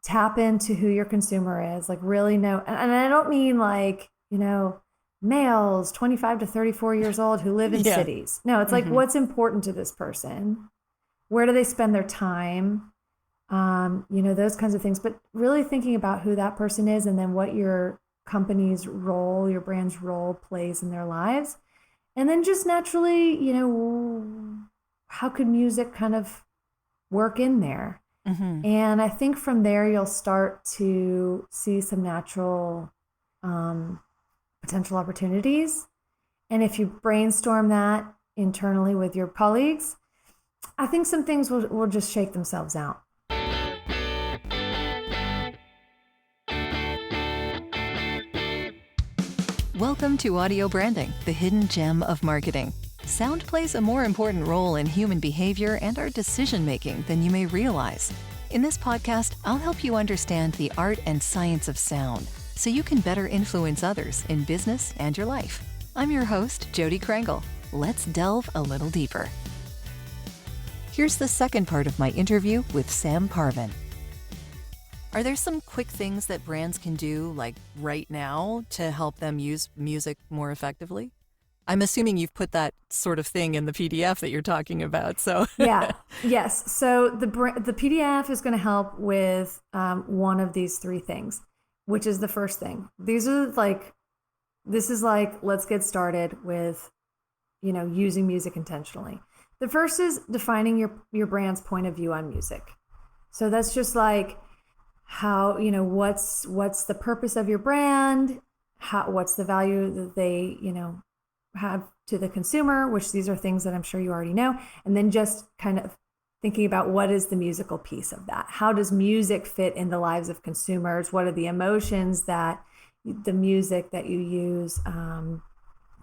tap into who your consumer is, like really know. And I don't mean like, males 25 to 34 years old who live in Yeah. cities. No, it's like Hmm. what's important to this person? Where do they spend their time? Those kinds of things. But really thinking about who that person is and then what your company's role, your brand's role plays in their lives. And then just naturally, how could music kind of work in there? Hmm. And I think from there, you'll start to see some natural um, potential opportunities. And if you brainstorm that internally with your colleagues, I think some things will just shake themselves out. Welcome to Audio Branding, the hidden gem of marketing. Sound plays a more important role in human behavior and our decision making than you may realize. In this podcast, I'll help you understand the art and science of sound so you can better influence others in business and your life. I'm your host, Jody Krangle. Let's delve a little deeper. Here's the second part of my interview with Sam Parvin. Are there some quick things that brands can do, like right now, to help them use music more effectively? I'm assuming you've put that sort of thing in the PDF that you're talking about. So, Yeah. Yes. So the PDF is going to help with one of these three things, which is the first thing. This is like, let's get started with, using music intentionally. The first is defining your brand's point of view on music. So that's just like how, what's the purpose of your brand? What's the value that they, have to the consumer, which these are things that I'm sure you already know. And then just kind of thinking about what is the musical piece of that? How does music fit in the lives of consumers? What are the emotions that the music that you use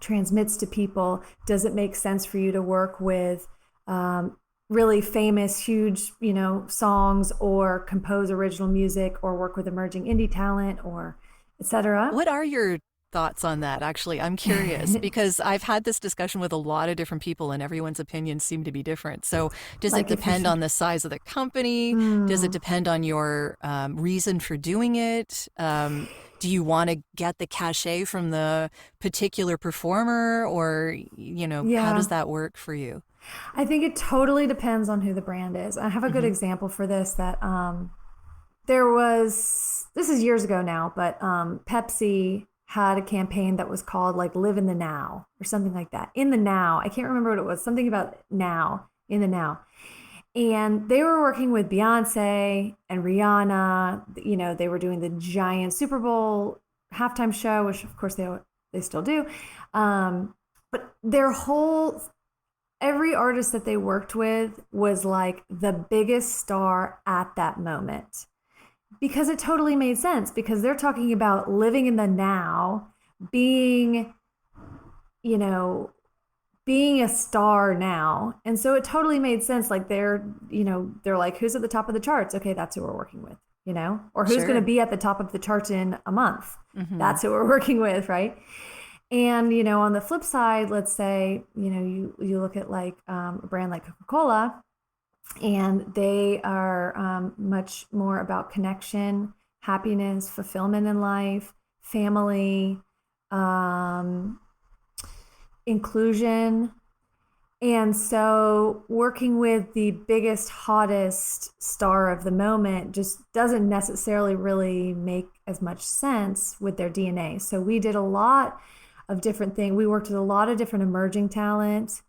transmits to people? Does it make sense for you to work with really famous, huge, songs, or compose original music, or work with emerging indie talent, or etc.? what are your thoughts on that? Actually, I'm curious because I've had this discussion with a lot of different people and everyone's opinions seem to be different. So, does it Like if you depend on the size of the company? Does it mm, depend on your reason for doing it? Do you want to get the cachet from the particular performer, or how does yeah, that work for you? I think it totally depends on who the brand is. I have a good Hmm. example for this that there was, this is years ago now, but Pepsi had a campaign that was called like Live in the Now or something like that. In the Now. I can't remember what it was. Something about now, in the now. And they were working with Beyonce and Rihanna. They were doing the giant Super Bowl halftime show, which of course they still do. But every artist that they worked with was like the biggest star at that moment because it totally made sense because they're talking about living in the now, being, you know, being a star now. And so it totally made sense. Like they're like, who's at the top of the charts? Okay, that's who we're working with, or who's going to Sure. be at the top of the charts in a month? Hmm. That's who we're working with, right? And, on the flip side, let's say, you look at like a brand like Coca-Cola, and they are much more about connection, happiness, fulfillment in life, family, um, inclusion. And so working with the biggest, hottest star of the moment just doesn't necessarily really make as much sense with their DNA. So we did a lot of different things. We worked with a lot of different emerging talent.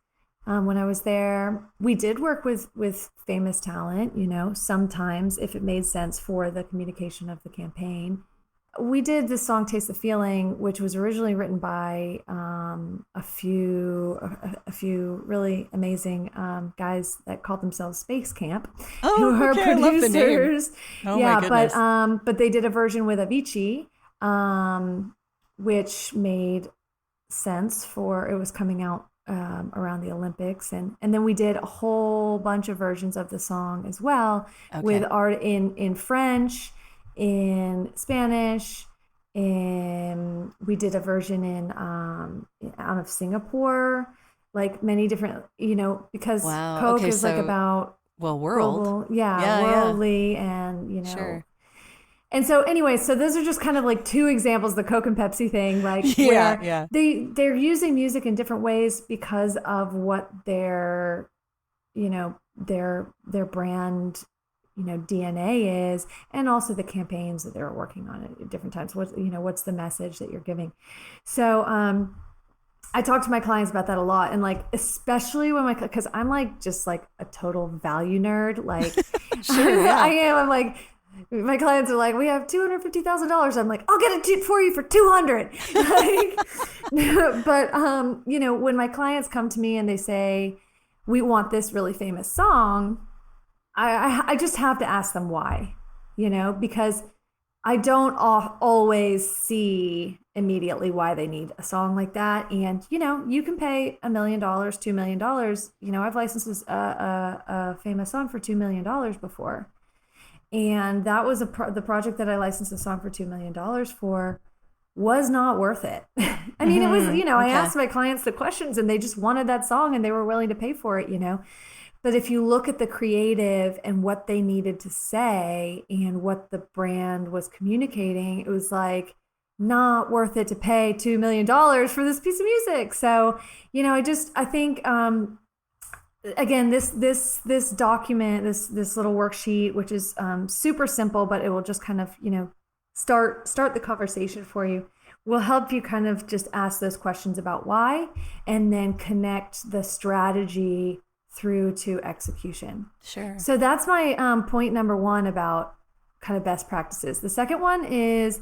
When I was there, we did work with famous talent, sometimes if it made sense for the communication of the campaign. We did this song "Taste the Feeling," which was originally written by a few really amazing guys that called themselves Space Camp, who Oh, are okay. I love the name. producers. Oh my Yeah, goodness. but they did a version with Avicii, which made sense for it was coming out around the Olympics, and then we did a whole bunch of versions of the song as well with Okay. art in French, in Spanish, and we did a version in out of Singapore, like many different, because Wow. Coke Okay. is like So, about well, world. global, yeah, Yeah. Yeah. worldly, and Sure. And so anyway, so those are just kind of like two examples, the Coke and Pepsi thing, like where they're using music in different ways because of what their brand, DNA is, and also the campaigns that they're working on at different times. What's the message that you're giving? So I talk to my clients about that a lot, and like especially when because I'm like just like a total value nerd, like sure, yeah. I am. I'm like, my clients are like, we have $250,000. I'm like, I'll get it for you for 200. But when my clients come to me and they say, we want this really famous song, I just have to ask them why, because I don't always see immediately why they need a song like that. And, you can pay $1 million, $2 million. I've licensed a famous song for $2 million before. And that was the project that I licensed a song for $2 million for was not worth it. I mean, it was, I asked my clients the questions and they just wanted that song and they were willing to pay for it, But if you look at the creative and what they needed to say and what the brand was communicating, it was like not worth it to pay $2 million for this piece of music. So, I think, again, this document, this little worksheet, which is super simple, but it will just kind of, start the conversation for you, will help you kind of just ask those questions about why, and then connect the strategy through to execution. Sure. So that's my point number one about kind of best practices. The second one is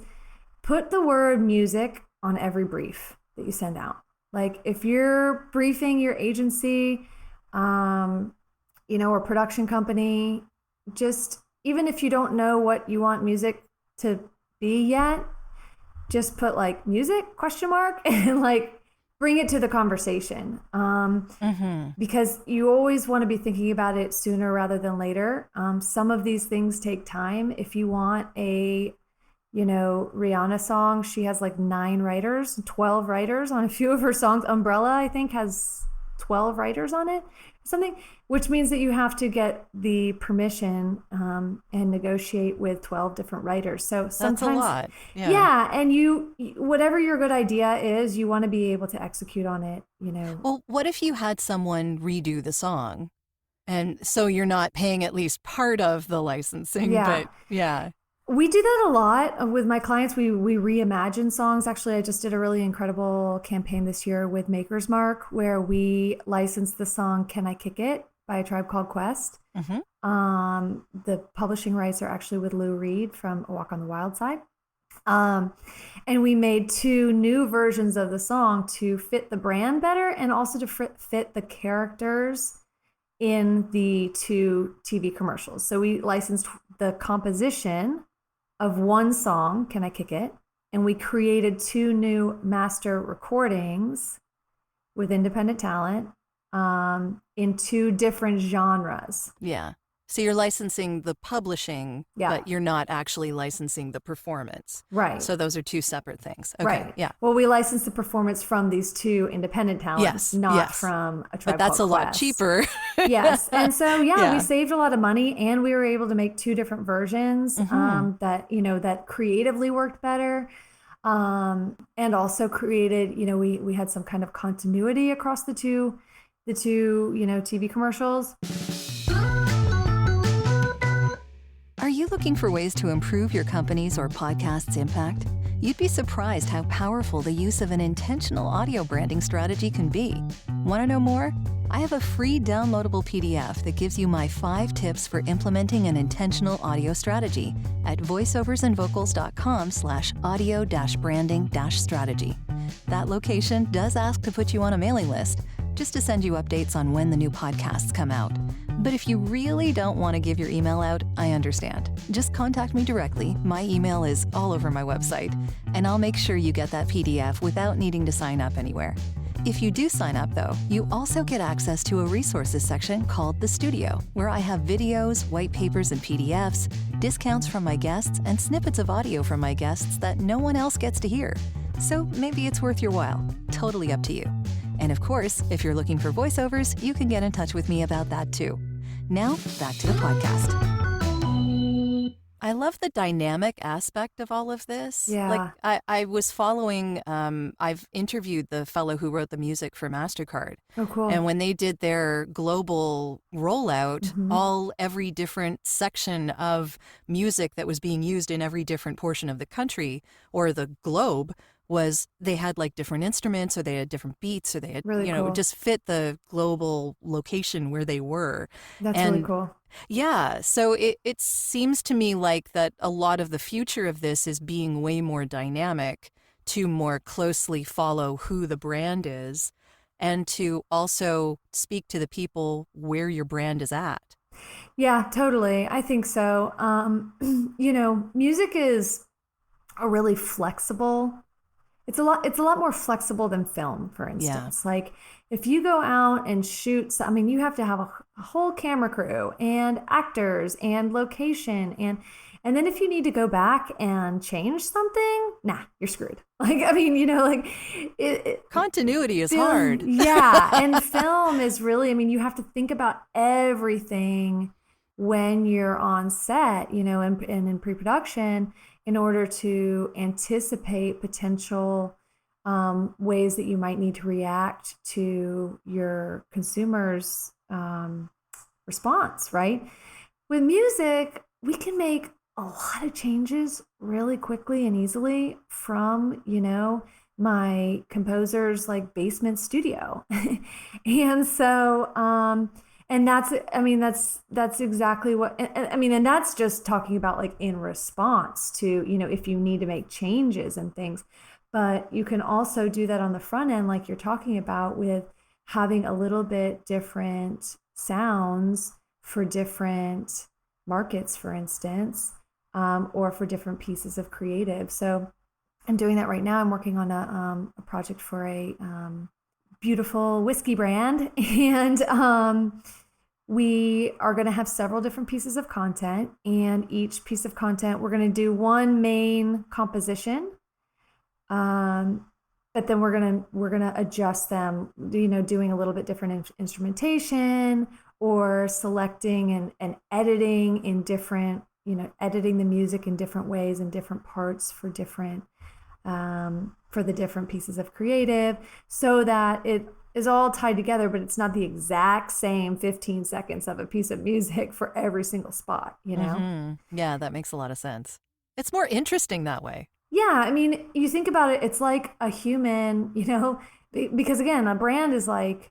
put the word music on every brief that you send out. Like if you're briefing your agency, or production company, just even if you don't know what you want music to be yet, just put like music ? And like bring it to the conversation. Because you always want to be thinking about it sooner rather than later. Some of these things take time. If you want a Rihanna song, she has like 12 writers on a few of her songs. Umbrella, I think, has 12 writers on it, something, which means that you have to get the permission and negotiate with 12 different writers. So sometimes that's a lot. Yeah. And whatever your good idea is, you want to be able to execute on it, Well, what if you had someone redo the song? And so you're not paying at least part of the licensing, but yeah. We do that a lot with my clients. We reimagine songs. Actually, I just did a really incredible campaign this year with Maker's Mark where we licensed the song Can I Kick It by A Tribe Called Quest. The publishing rights are actually with Lou Reed from A Walk on the Wild Side. And we made 2 new versions of the song to fit the brand better and also to fit the characters in the 2 TV commercials. So we licensed the composition of one song, Can I Kick It? And we created 2 new master recordings with independent talent in 2 different genres. Yeah. So you're licensing the publishing, but you're not actually licensing the performance. Right. So those are 2 separate things. Okay. Right. Yeah. Well, we licensed the performance from these 2 independent talents, not from A Tribe Called Quest. But that's a lot cheaper. Yes. And so, we saved a lot of money and we were able to make 2 different versions that creatively worked better. And also created, we had some kind of continuity across the two TV commercials. Are you looking for ways to improve your company's or podcast's impact? You'd be surprised how powerful the use of an intentional audio branding strategy can be. Want to know more? I have a free downloadable PDF that gives you my 5 tips for implementing an intentional audio strategy at voiceoversandvocals.com/audio-branding-strategy. That location does ask to put you on a mailing list, just to send you updates on when the new podcasts come out. But if you really don't want to give your email out, I understand. Just contact me directly. My email is all over my website, and I'll make sure you get that PDF without needing to sign up anywhere. If you do sign up, though, you also get access to a resources section called The Studio, where I have videos, white papers, and PDFs, discounts from my guests, and snippets of audio from my guests that no one else gets to hear. So maybe it's worth your while. Totally up to you. And of course, if you're looking for voiceovers, you can get in touch with me about that too. Now, back to the podcast. I love the dynamic aspect of all of this. Like Yeah. I was following, I've interviewed the fellow who wrote the music for MasterCard. Oh, cool. And when they did their global rollout, Hmm. every different section of music that was being used in every different portion of the country or the globe was they had like different instruments or they had different beats or they had, Really cool. just fit the global location where they were. That's really And cool. yeah, so it seems to me like that a lot of the future of this is being way more dynamic to more closely follow who the brand is and to also speak to the people where your brand is at. Yeah, totally. I think so. Music is a really flexible. It's a lot more flexible than film, for Yeah. instance. Like if you go out and shoot, I mean, you have to have a whole camera crew and actors and location and then if you need to go back and change something, nah, you're screwed. Like I mean, like Continuity is film, hard. yeah, and film is really, I mean, you have to think about everything when you're on set, and in pre-production in order to anticipate potential ways that you might need to react to your consumers' response, right? With music, we can make a lot of changes really quickly and easily from, my composer's like basement studio. And so, and that's exactly what, and that's just talking about like in response to, if you need to make changes and things. But you can also do that on the front end, like you're talking about, with having a little bit different sounds for different markets, for instance, or for different pieces of creative. So I'm doing that right now. I'm working on a project for a beautiful whiskey brand, and we are going to have several different pieces of content. And each piece of content, we're going to do one main composition, but then we're gonna adjust them, doing a little bit different instrumentation or selecting and editing in different, editing the music in different ways in different parts for different for the different pieces of creative, so that it is all tied together, but it's not the exact same 15 seconds of a piece of music for every single spot. Yeah, that makes a lot of sense. It's more interesting that way. Yeah, I mean, you think about it, it's like a human, because again, a brand is like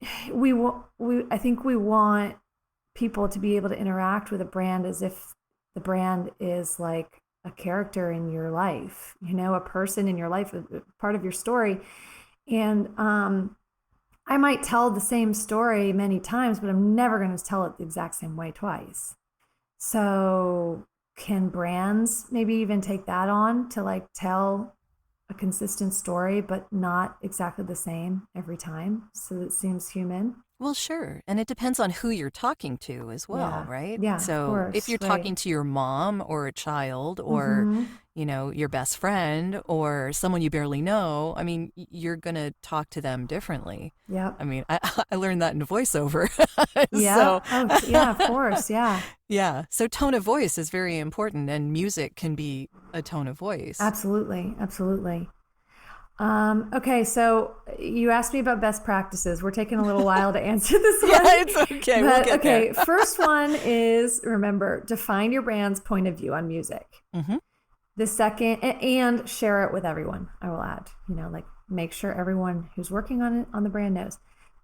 I think we want people to be able to interact with a brand as if the brand is like a character in your life, a person in your life, a part of your story. And I might tell the same story many times, but I'm never going to tell it the exact same way twice. So can brands maybe even take that on to like tell a consistent story, but not exactly the same every time, so that it seems human? Well, sure. And it depends on who you're talking to as well, Yeah. right? Yeah, of So if course. you're Right. talking to your mom or a child or, Mm-hmm. your best friend or someone you barely know, I mean, you're going to talk to them differently. Yep. I mean, I learned that in voiceover. Yeah. So, Oh, yeah, of course. Yeah. yeah. So tone of voice is very important, and music can be a tone of voice. Absolutely. Absolutely. Okay, so you asked me about best practices. We're taking a little while to answer this one. Yeah, it's okay. We'll But get okay, there. first one is, remember, define your brand's point of view on music. Hmm. The second, and share it with everyone, I will add, like make sure everyone who's working on it, on the brand, knows.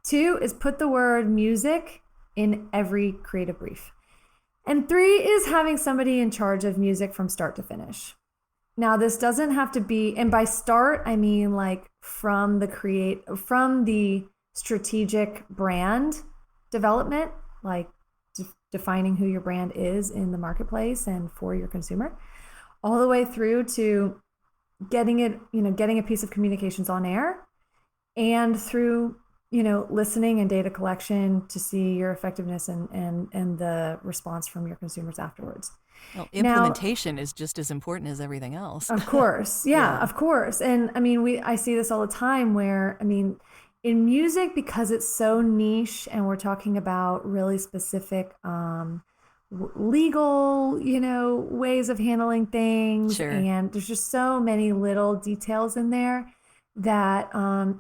2 is put the word music in every creative brief. And 3 is having somebody in charge of music from start to finish. Now, this doesn't have to be, and by start, I mean like from the strategic brand development, like defining who your brand is in the marketplace and for your consumer, all the way through to getting a piece of communications on air, and through, listening and data collection to see your effectiveness and the response from your consumers afterwards. Well, Now, implementation is just as important as everything else. of course. Yeah, Yeah. of course. And I mean, I see this all the time where, I mean, in music, because it's so niche and we're talking about really specific legal, ways of handling things. Sure. And there's just so many little details in there that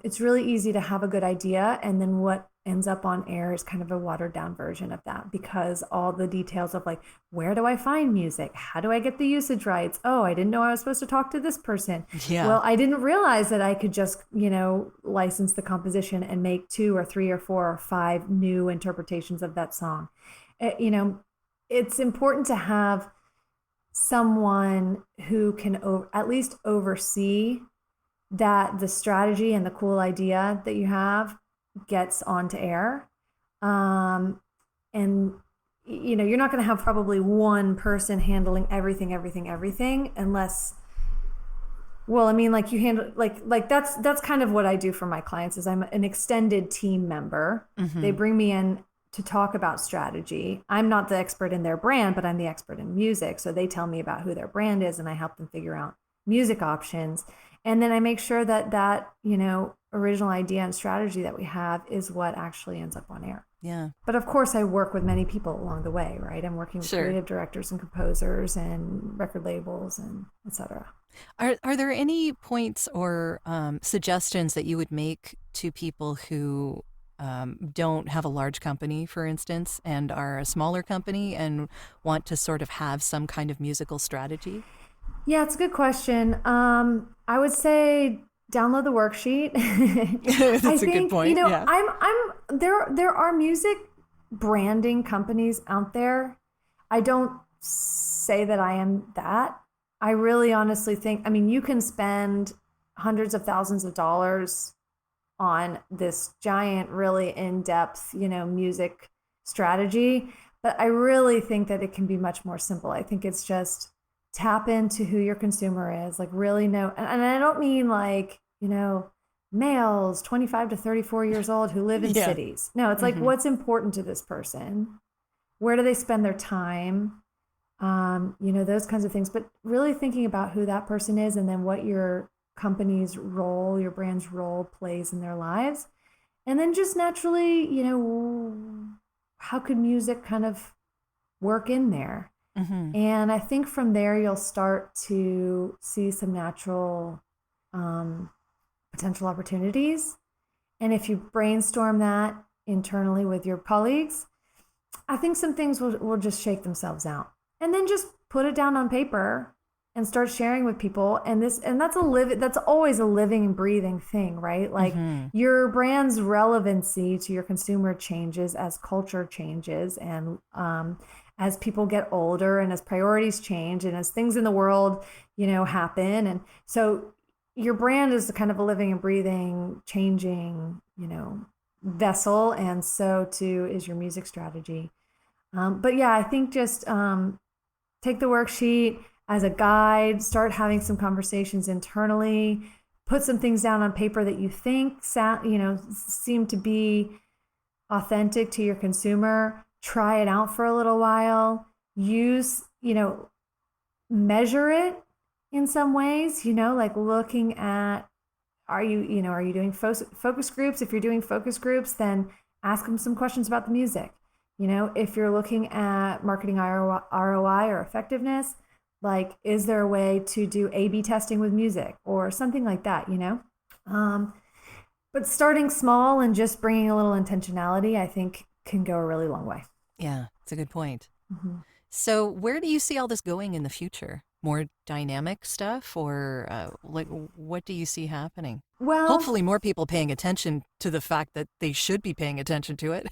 it's really easy to have a good idea. And then what ends up on air is kind of a watered down version of that, because all the details of like, where do I find music? How do I get the usage rights? Oh, I didn't know I was supposed to talk to this person. Yeah. Well, I didn't realize that I could just, license the composition and make 2 or 3 or 4 or 5 new interpretations of that song. It's important to have someone who can at least oversee that the strategy and the cool idea that you have gets onto air. And, you're not going to have probably one person handling everything unless, well, I mean, like you handle, like that's kind of what I do for my clients is I'm an extended team member. Mm-hmm. They bring me in to talk about strategy. I'm not the expert in their brand, but I'm the expert in music. So they tell me about who their brand is and I help them figure out music options. And then I make sure that original idea and strategy that we have is what actually ends up on air. Yeah. But of course, I work with many people along the way, right? I'm working with Sure. creative directors and composers and record labels and et cetera. Are there any points or suggestions that you would make to people who don't have a large company, for instance, and are a smaller company and want to sort of have some kind of musical strategy? Yeah, it's a good question. I would say download the worksheet. That's a good point. Yeah. There are music branding companies out there. I don't say that I am that. I really honestly think, you can spend hundreds of thousands of dollars on this giant, really in-depth, music strategy. But I really think that it can be much more simple. I think it's just tap into who your consumer is, like really know. And I don't mean like, males 25 to 34 years old who live in cities. No, it's like, what's important to this person? Where do they spend their time? Those kinds of things. But really thinking about who that person is and then what your company's role, your brand's role plays in their lives. And then just naturally, how could music kind of work in there? Mm-hmm. And I think from there, you'll start to see some natural potential opportunities. And if you brainstorm that internally with your colleagues, I think some things will just shake themselves out. And then just put it down on paper and start sharing with people. And that's always a living and breathing thing, right? Like your brand's relevancy to your consumer changes as culture changes and as people get older and as priorities change and as things in the world, happen. And so your brand is kind of a living and breathing, changing, vessel. And so too is your music strategy. But yeah, I think just take the worksheet as a guide, start having some conversations internally, put some things down on paper that you think seem to be authentic to your consumer, try it out for a little while, use, measure it in some ways, like looking at, are you doing focus groups? If you're doing focus groups, then ask them some questions about the music. If you're looking at marketing ROI or effectiveness, like, is there a way to do A/B testing with music or something like that, But starting small and just bringing a little intentionality, I think, can go a really long way. Yeah, it's a good point. Mm-hmm. So where do you see all this going in the future? More dynamic stuff or what do you see happening? Well, hopefully more people paying attention to the fact that they should be paying attention to it.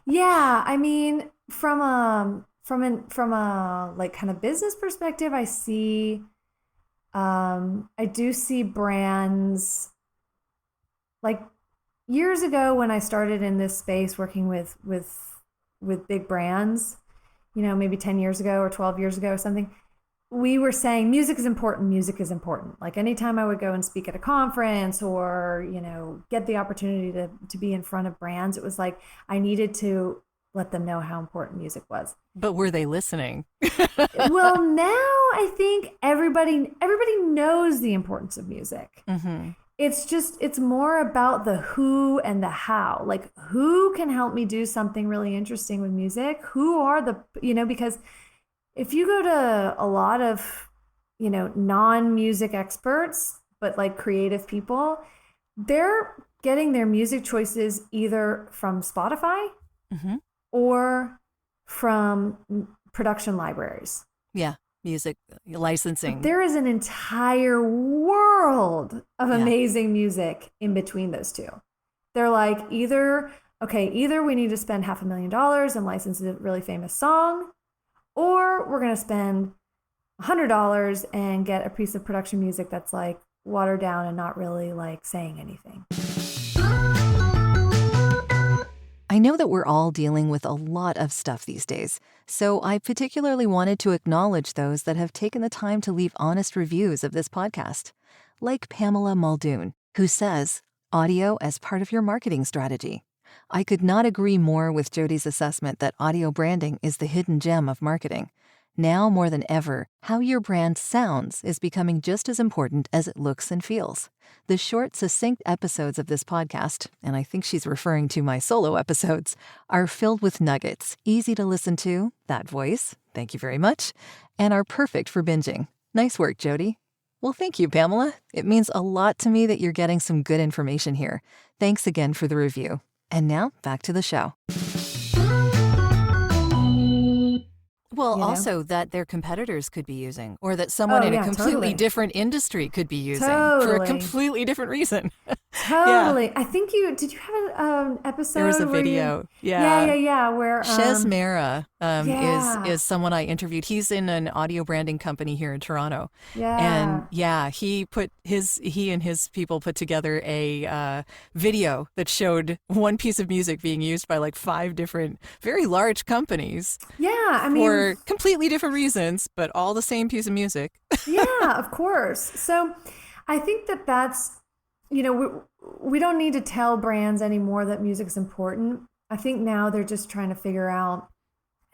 Yeah, from a like kind of business perspective, I do see brands like years ago when I started in this space working with big brands, maybe 10 years ago or 12 years ago or something. We were saying music is important. Music is important. Like anytime I would go and speak at a conference or, get the opportunity to be in front of brands, it was like I needed to let them know how important music was. But were they listening? Well, now I think everybody knows the importance of music. Mm-hmm. it's more about the who and the how. Like, who can help me do something really interesting with music? Who are because if you go to a lot of, non-music experts, but like creative people, they're getting their music choices either from Spotify Mm-hmm. or from production libraries. Yeah. Music But licensing. there is an entire world of Yeah. amazing music in between those two. They're like, either we need to spend $500,000 and license a really famous song, or we're going to spend $100 and get a piece of production music that's like watered down and not really like saying anything. I know that we're all dealing with a lot of stuff these days, so I particularly wanted to acknowledge those that have taken the time to leave honest reviews of this podcast, like Pamela Muldoon, who says, audio as part of your marketing strategy. I could not agree more with Jody's assessment that audio branding is the hidden gem of marketing. Now more than ever, how your brand sounds is becoming just as important as it looks and feels. The short, succinct episodes of this podcast, and I think she's referring to my solo episodes, are filled with nuggets, easy to listen to, that voice, thank you very much, and are perfect for binging. Nice work, Jody. Well, thank you, Pamela. It means a lot to me that you're getting some good information here. Thanks again for the review. And now, back to the show. Well, also that their competitors could be using, or that someone in a completely different industry could be using for a completely different reason. Totally. Yeah. I think did you have an episode? There was a video. Where Shez Mera is someone I interviewed. He's in an audio branding company here in Toronto. Yeah. And he and his people put together a video that showed one piece of music being used by like 5 different very large companies. Yeah, for completely different reasons, but all the same piece of music. Yeah, of course. So I think that's, we don't need to tell brands anymore that music's important. I think now they're just trying to figure out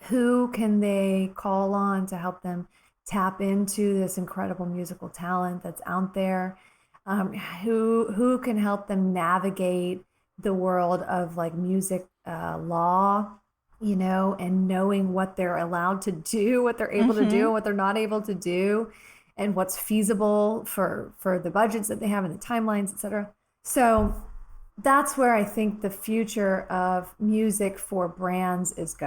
who can they call on to help them tap into this incredible musical talent that's out there. Who can help them navigate the world of like music law, and knowing what they're allowed to do, what they're able to do, and what they're not able to do, and what's feasible for the budgets that they have and the timelines, et cetera. So that's where I think the future of music for brands is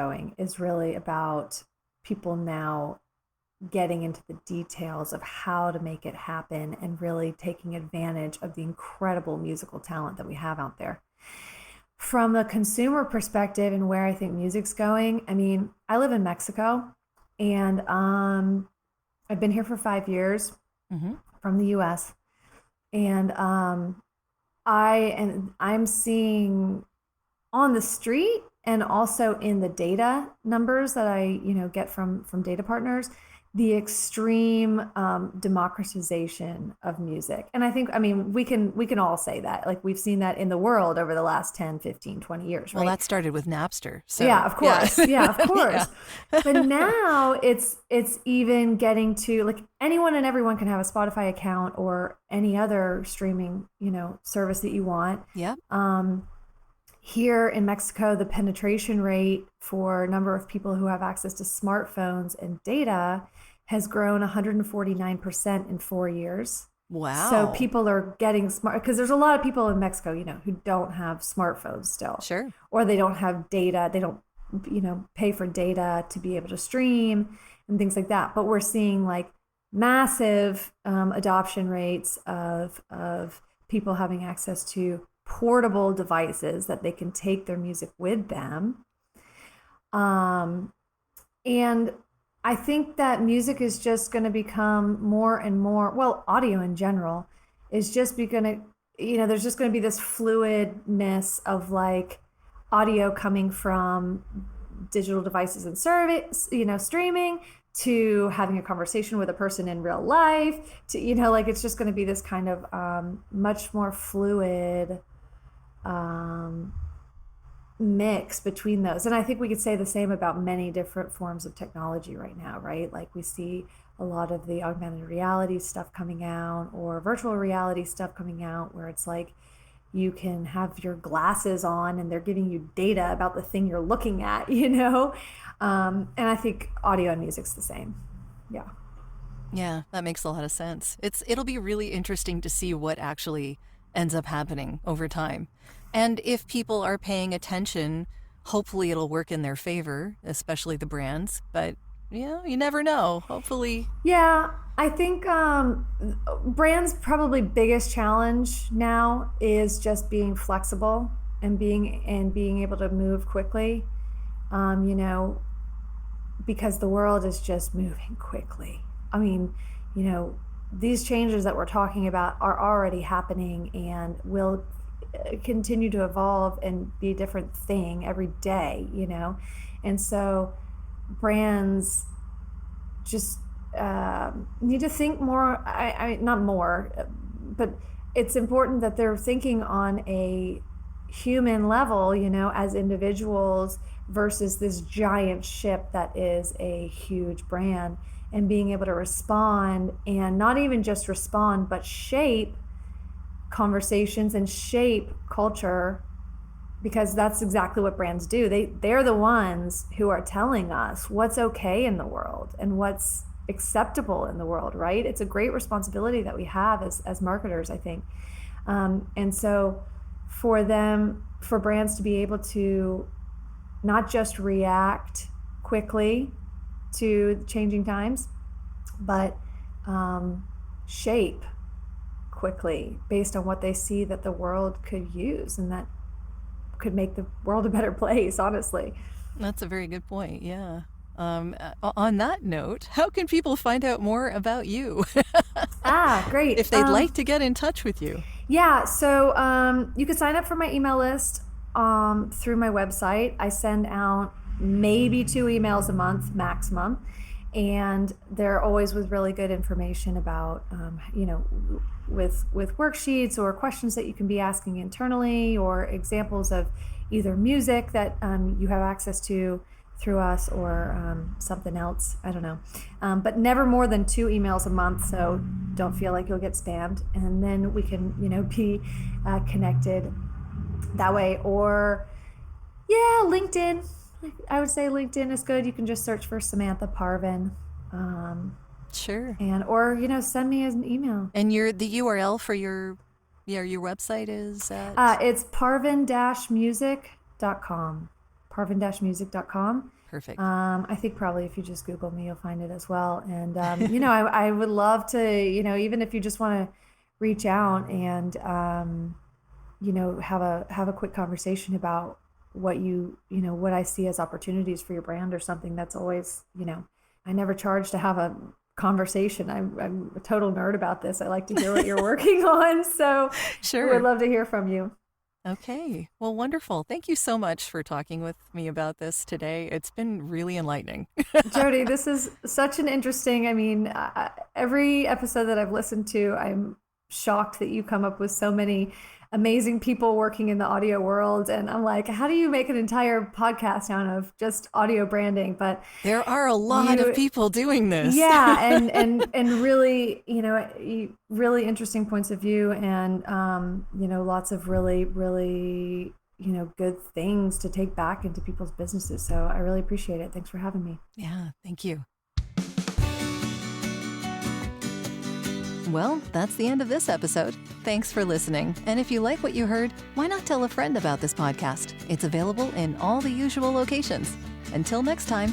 really about people now getting into the details of how to make it happen and really taking advantage of the incredible musical talent that we have out there. From a consumer perspective and where I think music's going, I live in Mexico, and I've been here for 5 years from the US, and I'm seeing on the street and also in the data numbers that I get from data partners, the extreme democratization of music. And I think, we can all say that. Like, we've seen that in the world over the last 10, 15, 20 years, right? Well, that started with Napster. So. Yeah, of course. Yeah, of course. Yeah. But now it's even getting to, like, anyone and everyone can have a Spotify account or any other streaming, service that you want. Yeah. Here in Mexico, the penetration rate for number of people who have access to smartphones and data has grown 149% in 4 years. Wow. So people are getting smart, because there's a lot of people in Mexico, who don't have smartphones still. Sure. Or they don't have data. They don't, pay for data to be able to stream and things like that. But we're seeing like massive adoption rates of people having access to portable devices that they can take their music with them. And I think that music is just going to become more and more, well, audio in general is just going to, there's just going to be this fluidness of like audio coming from digital devices and service, streaming, to having a conversation with a person in real life, to, it's just going to be this kind of much more fluid mix between those. And I think we could say the same about many different forms of technology right now, right? Like, we see a lot of the augmented reality stuff coming out, or virtual reality stuff coming out, where it's like you can have your glasses on and they're giving you data about the thing you're looking at, and I think audio and music's the same. Yeah, that makes a lot of sense. It'll be really interesting to see what actually ends up happening over time. And if people are paying attention, hopefully it'll work in their favor, especially the brands. But, you never know. Hopefully. Yeah, I think brands' probably biggest challenge now is just being flexible and being able to move quickly, because the world is just moving quickly. I mean, these changes that we're talking about are already happening and will continue to evolve and be a different thing every day, and so brands just need to think more. Not more, but it's important that they're thinking on a human level, as individuals versus this giant ship that is a huge brand, and being able to respond, and not even just respond, but shape conversations and shape culture, because that's exactly what brands do. They're the ones who are telling us what's okay in the world and what's acceptable in the world, right? It's a great responsibility that we have as marketers, I think. And so for brands to be able to not just react quickly to changing times, but shape quickly based on what they see that the world could use, and that could make the world a better place, honestly. That's a very good point, yeah. On that note, how can people find out more about you? Great. If they'd like to get in touch with you. Yeah, so you can sign up for my email list through my website. I send out maybe 2 emails a month maximum, and they're always with really good information about with worksheets or questions that you can be asking internally, or examples of either music that you have access to through us, or something else, I don't know, but never more than 2 emails a month, so don't feel like you'll get spammed, and then we can be connected that way. Or LinkedIn. I would say LinkedIn is good. You can just search for Samantha Parvin. Sure. Or send me an email. And the URL for your website is at? It's parvin-music.com. Parvin-music.com. Perfect. I think probably if you just Google me, you'll find it as well. And I would love to, even if you just want to reach out and have a quick conversation about what what I see as opportunities for your brand or something. That's always, I never charge to have a conversation. I'm a total nerd about this. I like to hear what you're working on. So sure. I would love to hear from you. Okay. Well, wonderful. Thank you so much for talking with me about this today. It's been really enlightening. Jody, this is such an interesting, every episode that I've listened to, I'm shocked that you come up with so many amazing people working in the audio world. And I'm like, how do you make an entire podcast out of just audio branding? But there are a lot of people doing this. Yeah. And really, really interesting points of view, and, lots of really, really, good things to take back into people's businesses. So I really appreciate it. Thanks for having me. Yeah. Thank you. Well, that's the end of this episode. Thanks for listening. And if you like what you heard, why not tell a friend about this podcast? It's available in all the usual locations. Until next time.